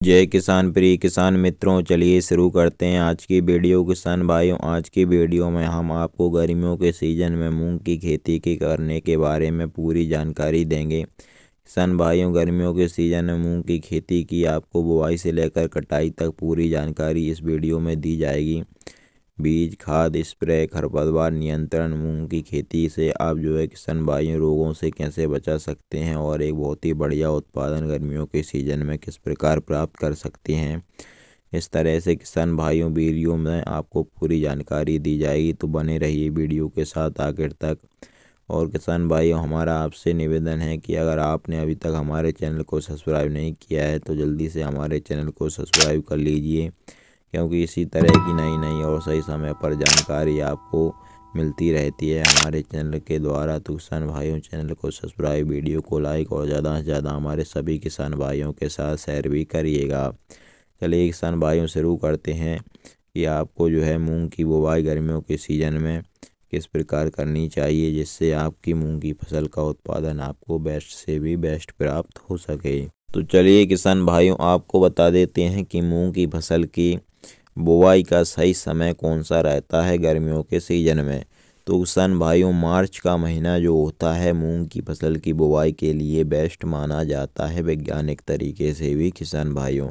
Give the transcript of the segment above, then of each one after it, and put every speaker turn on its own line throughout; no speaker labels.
जय किसान प्रिय किसान मित्रों, चलिए शुरू करते हैं आज की वीडियो। किसान भाइयों, आज की वीडियो में हम आपको गर्मियों के सीज़न में मूंग की खेती के करने के बारे में पूरी जानकारी देंगे। किसान भाइयों, गर्मियों के सीज़न में मूंग की खेती की आपको बुआई से लेकर कटाई तक पूरी जानकारी इस वीडियो में दी जाएगी। बीज, खाद, स्प्रे, खरपतवार नियंत्रण, मूंग की खेती से आप किसान भाइयों रोगों से कैसे बचा सकते हैं और एक बहुत ही बढ़िया उत्पादन गर्मियों के सीजन में किस प्रकार प्राप्त कर सकते हैं, इस तरह से किसान भाइयों वीडियो में आपको पूरी जानकारी दी जाएगी। तो बने रहिए वीडियो के साथ आखिर तक। और किसान भाइयों, हमारा आपसे निवेदन है कि अगर आपने अभी तक हमारे चैनल को सब्सक्राइब नहीं किया है तो जल्दी से हमारे चैनल को सब्सक्राइब कर लीजिए, क्योंकि इसी तरह की नई नई और सही समय पर जानकारी आपको मिलती रहती है हमारे चैनल के द्वारा। तो किसान भाइयों, चैनल को सब्सक्राइब, वीडियो को लाइक और ज़्यादा से ज़्यादा हमारे सभी किसान भाइयों के साथ शेयर भी करिएगा। चलिए किसान भाइयों, शुरू करते हैं कि आपको मूंग की बुवाई गर्मियों के सीज़न में किस प्रकार करनी चाहिए, जिससे आपकी मूंग की फसल का उत्पादन आपको बेस्ट से भी बेस्ट प्राप्त हो सके। तो चलिए किसान भाइयों, आपको बता देते हैं कि मूंग की फसल की बुवाई का सही समय कौन सा रहता है गर्मियों के सीजन में। तो किसान भाइयों, मार्च का महीना जो होता है मूंग की फसल की बुवाई के लिए बेस्ट माना जाता है वैज्ञानिक तरीके से भी। किसान भाइयों,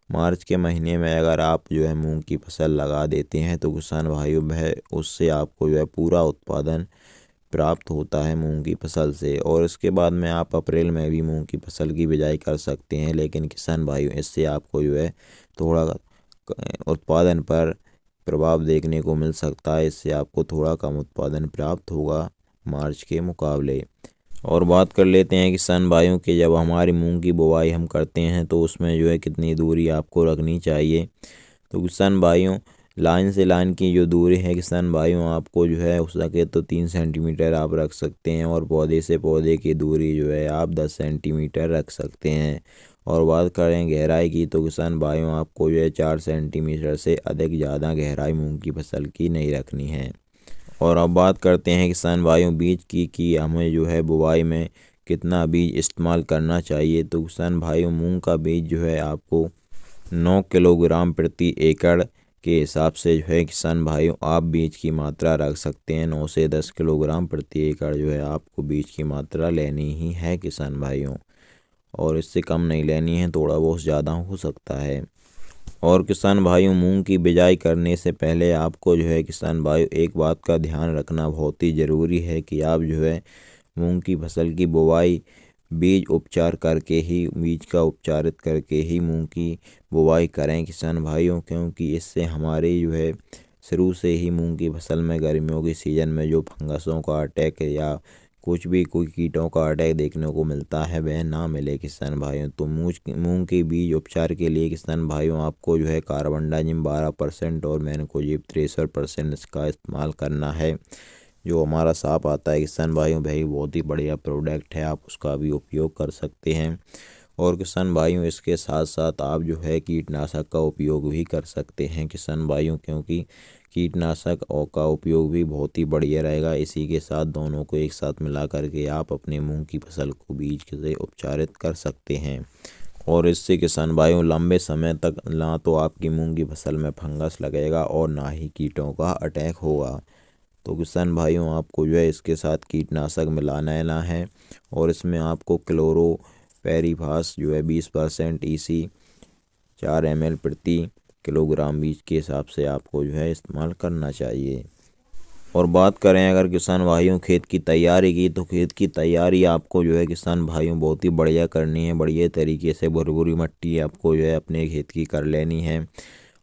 मार्च के महीने में अगर आप मूंग की फसल लगा देते हैं तो किसान भाइयों वह उससे आपको पूरा उत्पादन प्राप्त होता है मूंग की फसल से। और इसके बाद में आप अप्रैल में भी मूंग की फसल की बिजाई कर सकते हैं, लेकिन किसान भाइयों इससे आपको थोड़ा उत्पादन पर प्रभाव देखने को मिल सकता है। इससे आपको थोड़ा कम उत्पादन प्राप्त होगा मार्च के मुकाबले। और बात कर लेते हैं किसान भाइयों कि जब हमारी मूंग की बुवाई हम करते हैं तो उसमें कितनी दूरी आपको रखनी चाहिए। तो किसान भाइयों, लाइन से लाइन की जो दूरी है किसान भाइयों, आपको हो सके तो 3 सेंटीमीटर आप रख सकते हैं, और पौधे से पौधे की दूरी आप 10 सेंटीमीटर रख सकते हैं। और बात करें गहराई की तो किसान भाइयों, आपको 4 सेंटीमीटर से अधिक ज़्यादा गहराई मूंग की फसल की नहीं रखनी है। और अब बात करते हैं किसान भाइयों बीज की कि हमें बुवाई में कितना बीज इस्तेमाल करना चाहिए। तो किसान भाइयों, मूंग का बीज आपको 9 किलोग्राम प्रति एकड़ के हिसाब से किसान भाइयों आप बीज की मात्रा रख सकते हैं। 9 से 10 किलोग्राम प्रति एकड़ आपको बीज की मात्रा लेनी ही है किसान भाइयों, और इससे कम नहीं लेनी है, थोड़ा बहुत ज़्यादा हो सकता है। और किसान भाइयों, मूंग की बिजाई करने से पहले आपको किसान भाइयों एक बात का ध्यान रखना बहुत ही ज़रूरी है कि आप मूंग की फसल की बुवाई बीज का उपचारित करके ही मूंग की बुवाई करें किसान भाइयों, क्योंकि इससे हमारे शुरू से ही मूंग की फसल में गर्मियों के सीज़न में जो फंगसों का अटैक या कोई कीटों का अटैक देखने को मिलता है वह ना मिले किसान भाइयों। तो मूंग के बीज उपचार के लिए किसान भाइयों आपको कार्बनडाजिम 12% और मैनकोजेब 63% इसका इस्तेमाल करना है। जो हमारा साफ आता है किसान भाइयों, वही बहुत ही बढ़िया प्रोडक्ट है, आप उसका भी उपयोग कर सकते हैं। और किसान भाइयों, इसके साथ साथ आप कीटनाशक का उपयोग भी कर सकते हैं किसान भाइयों, क्योंकि कीटनाशक का उपयोग भी बहुत ही बढ़िया रहेगा। इसी के साथ दोनों को एक साथ मिला करके आप अपने मूंग की फसल को बीज से उपचारित कर सकते हैं। और इससे किसान भाइयों लंबे समय तक ना तो आपकी मूंग की फसल में फंगस लगेगा और ना ही कीटों का अटैक होगा। तो किसान भाइयों, आपको इसके साथ कीटनाशक मिलाना है, और इसमें आपको क्लोरोपेरीफास 20% EC 4 ml प्रति किलोग्राम बीज के हिसाब से आपको इस्तेमाल करना चाहिए। और बात करें अगर किसान भाइयों खेत की तैयारी की, तो खेत की तैयारी आपको किसान भाइयों बहुत ही बढ़िया करनी है। बढ़िया तरीके से भुरभुरी मिट्टी आपको अपने खेत की कर लेनी है।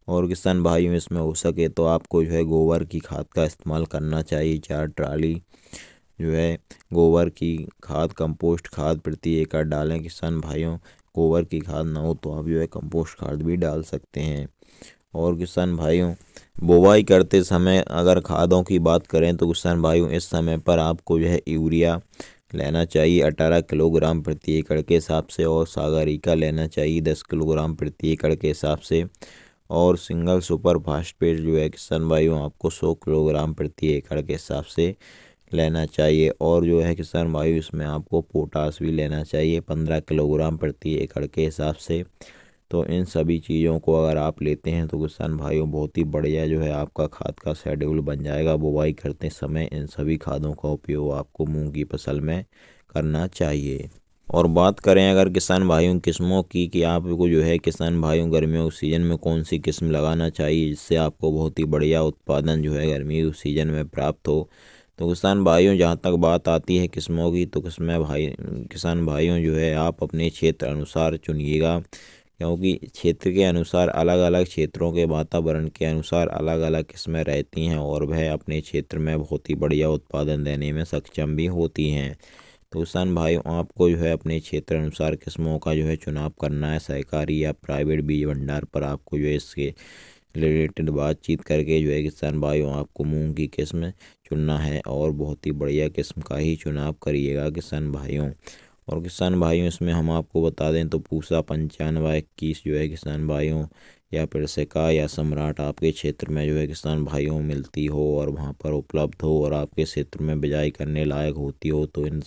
और किसान भाइयों, इसमें हो सके तो आपको गोबर की खाद का इस्तेमाल करना चाहिए। 4 ट्राली गोबर की खाद, कंपोस्ट खाद प्रति एकड़ डालें किसान भाइयों। गोबर की खाद ना हो तो आप कंपोस्ट खाद भी डाल सकते हैं। और किसान भाइयों, बुवाई करते समय अगर खादों की बात करें तो किसान भाइयों इस समय पर आपको यूरिया लेना चाहिए 18 किलोग्राम प्रति एकड़ के हिसाब से, और सागरिका लेना चाहिए 10 किलोग्राम प्रति एकड़ के हिसाब से, और सिंगल सुपर फास्फेट किसान भाइयों आपको 100 किलोग्राम प्रति एकड़ के हिसाब से लेना चाहिए। और किसान भाइयों इसमें आपको पोटास भी लेना चाहिए 15 किलोग्राम प्रति एकड़ के हिसाब से। तो इन सभी चीज़ों को अगर आप लेते हैं तो किसान भाइयों बहुत ही बढ़िया जो है आपका खाद का शेड्यूल बन जाएगा। बुवाई करते समय इन सभी खादों का उपयोग आपको मूंग की फसल में करना चाहिए। और बात करें अगर किसान भाइयों किस्मों की कि आपको जो है किसान भाइयों गर्मियों के सीज़न में कौन सी किस्म लगाना चाहिए जिससे आपको बहुत ही बढ़िया उत्पादन जो है गर्मी के सीज़न में प्राप्त हो। तो किसान भाइयों जहाँ तक बात आती है किस्मों की, तो किसान भाइयों जो है आप अपने क्षेत्र अनुसार चुनिएगा, क्योंकि क्षेत्र के अनुसार अलग अलग क्षेत्रों के वातावरण के अनुसार अलग अलग किस्में रहती हैं और वह अपने क्षेत्र में बहुत ही बढ़िया उत्पादन देने में सक्षम भी होती हैं। तो किसान भाइयों आपको जो है अपने क्षेत्र अनुसार किस्मों का जो है चुनाव करना है। सहकारी या प्राइवेट बीज भंडार पर आपको जो है इसके रिलेटेड बातचीत करके जो है किसान भाइयों आपको मूंग की किस्म चुनना है और बहुत ही बढ़िया किस्म का ही चुनाव करिएगा किसान भाइयों। और किसान भाइयों इसमें हम आपको बता दें तो पूसा 9521 जो है किसान भाइयों, या फिर सिका या सम्राट आपके क्षेत्र में जो है किसान भाइयों मिलती हो और वहाँ पर उपलब्ध हो और आपके क्षेत्र में बिजाई करने लायक होती हो, तो इन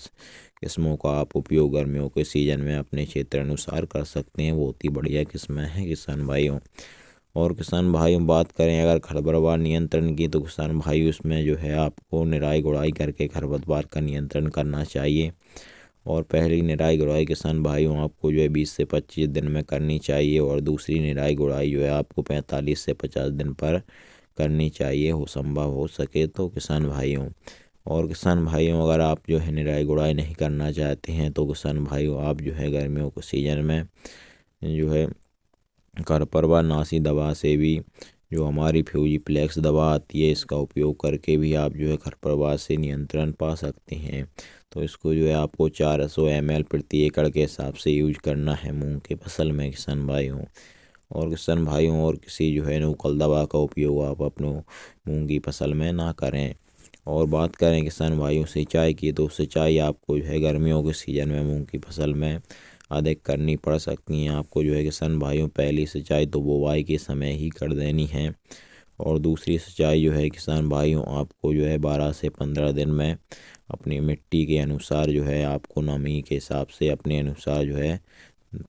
किस्मों का आप उपयोग गर्मियों के सीज़न में अपने क्षेत्र अनुसार कर सकते हैं। बहुत ही बढ़िया किस्में हैं किसान भाइयों। और किसान भाइयों बात करें अगर खरपतवार नियंत्रण की, तो किसान भाइयों इसमें जो है आपको निराई गुड़ाई करके खरपतवार का नियंत्रण करना चाहिए। और पहली निराई गुड़ाई किसान भाइयों आपको जो है 20 से 25 दिन में करनी चाहिए और दूसरी निराई गुड़ाई जो है आपको 45 से 50 दिन पर करनी चाहिए, हो संभव हो सके तो किसान भाइयों। और किसान भाइयों अगर आप जो है निराई गुड़ाई नहीं करना चाहते हैं तो किसान भाइयों आप जो है गर्मियों के सीजन में जो है खरपतवार नाशी दवा से भी, जो हमारी फ्यूजीप्लेक्स दवा आती है, इसका उपयोग करके भी आप जो है खरपतवार से नियंत्रण पा सकते हैं। तो इसको जो है आपको 400 ml प्रति एकड़ के हिसाब से यूज करना है मूंग की फसल में किसान भाइयों। और किसान भाइयों और किसी जो है लोकल दवा का उपयोग आप अपने मूंग की फसल में ना करें। और बात करें किसान भाइयों सिंचाई की, तो सिंचाई आपको जो है गर्मियों के सीज़न में मूंग की फसल में अधिक करनी पड़ सकती हैं। आपको जो है किसान भाइयों पहली सिंचाई तो बुवाई के समय ही कर देनी है और दूसरी सिंचाई जो है किसान भाइयों आपको जो है 12 से 15 दिन में अपनी मिट्टी के अनुसार जो है आपको नमी के हिसाब से अपने अनुसार जो है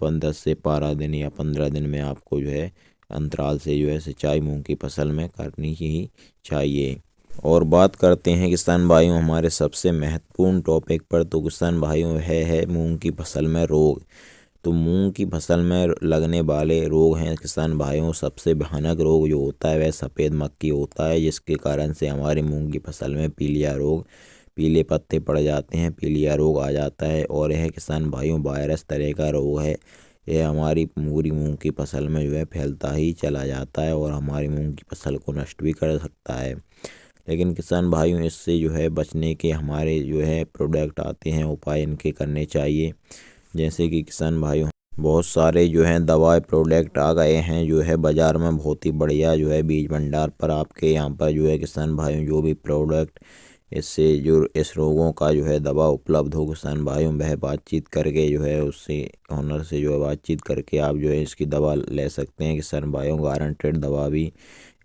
10 से 12 दिन या 15 दिन में आपको जो है अंतराल से जो है सिंचाई मूंग की फसल में करनी ही चाहिए। और बात करते हैं किसान भाइयों हमारे सबसे महत्वपूर्ण टॉपिक पर, तो किसान भाइयों है मूंग की फसल में रोग। तो मूंग की फसल में लगने वाले रोग हैं किसान भाइयों, सबसे भयानक रोग जो होता है वह सफ़ेद मक्खी होता है, जिसके कारण से हमारे मूंग की फसल में पीलिया रोग, पीले पत्ते पड़ जाते हैं, पीलिया रोग आ जाता है। और यह किसान भाइयों वायरस तरह का रोग है। यह हमारी पूरी मूंग की फसल में जो है फैलता ही चला जाता है और हमारी मूंग की फसल को नष्ट भी कर सकता है। लेकिन किसान भाइयों इससे जो है बचने के हमारे जो है प्रोडक्ट आते हैं, उपाय इनके करने चाहिए। जैसे कि किसान भाइयों बहुत सारे जो हैं दवा प्रोडक्ट आ गए हैं जो है बाज़ार में, बहुत ही बढ़िया जो है बीज भंडार पर आपके यहाँ पर जो है किसान भाइयों जो भी प्रोडक्ट इससे जो इस रोगों का जो है दवा उपलब्ध हो किसान भाइयों, वह बातचीत करके जो है उससे ऑनर से जो है बातचीत करके आप जो है इसकी दवा ले सकते हैं किसान भाइयों। गारंटेड दवा भी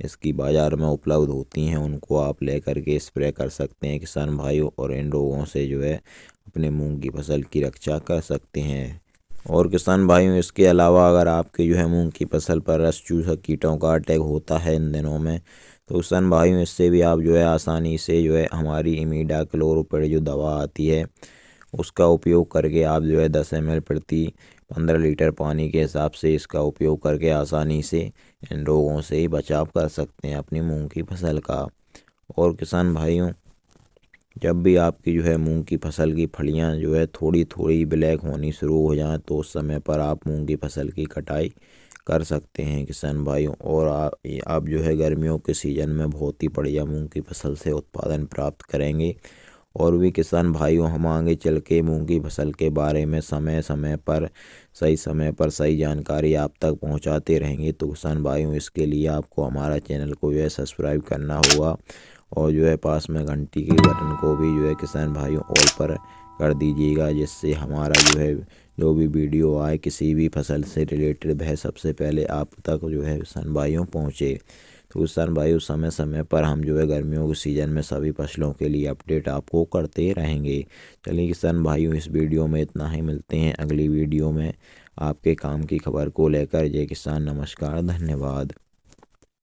इसकी बाज़ार में उपलब्ध होती हैं, उनको आप ले करके स्प्रे कर सकते हैं किसान भाइयों और इन रोगों से जो है अपने मूंग की फसल की रक्षा कर सकते हैं। और किसान भाइयों इसके अलावा अगर आपके जो है मूंग की फसल पर रस चूसक कीटों का अटैक होता है इन दिनों में, तो किसान भाइयों इससे भी आप जो है आसानी से जो है हमारी इमिडाक्लोप्रिड जो दवा आती है उसका उपयोग करके आप जो है 10 ml प्रति 15 लीटर पानी के हिसाब से इसका उपयोग करके आसानी से इन रोगों से बचाव कर सकते हैं अपनी मूंग की फसल का। और किसान भाइयों जब भी आपकी जो है मूंग की फसल की फलियां जो है थोड़ी थोड़ी ब्लैक होनी शुरू हो जाएं, तो उस समय पर आप मूंग की फसल की कटाई कर सकते हैं किसान भाइयों। और आप जो है गर्मियों के सीज़न में बहुत ही बढ़िया मूंग की फसल से उत्पादन प्राप्त करेंगे। और भी किसान भाइयों हम आगे चल के मूंग की फसल के बारे में समय समय पर सही जानकारी आप तक पहुंचाते रहेंगे। तो किसान भाइयों इसके लिए आपको हमारा चैनल को जो है सब्सक्राइब करना होगा और जो है पास में घंटी के बटन को भी जो है किसान भाइयों ऑल पर कर दीजिएगा, जिससे हमारा जो है जो भी वीडियो आए किसी भी फसल से रिलेटेड वह सबसे पहले आप तक जो है किसान भाइयों पहुँचे। तो किसान भाइयों समय समय पर हम जो है गर्मियों के सीज़न में सभी फसलों के लिए अपडेट आपको करते रहेंगे। चलिए किसान भाइयों इस वीडियो में इतना ही, मिलते हैं अगली वीडियो में। आपके काम की खबर को लेकर। जय किसान, नमस्कार, धन्यवाद।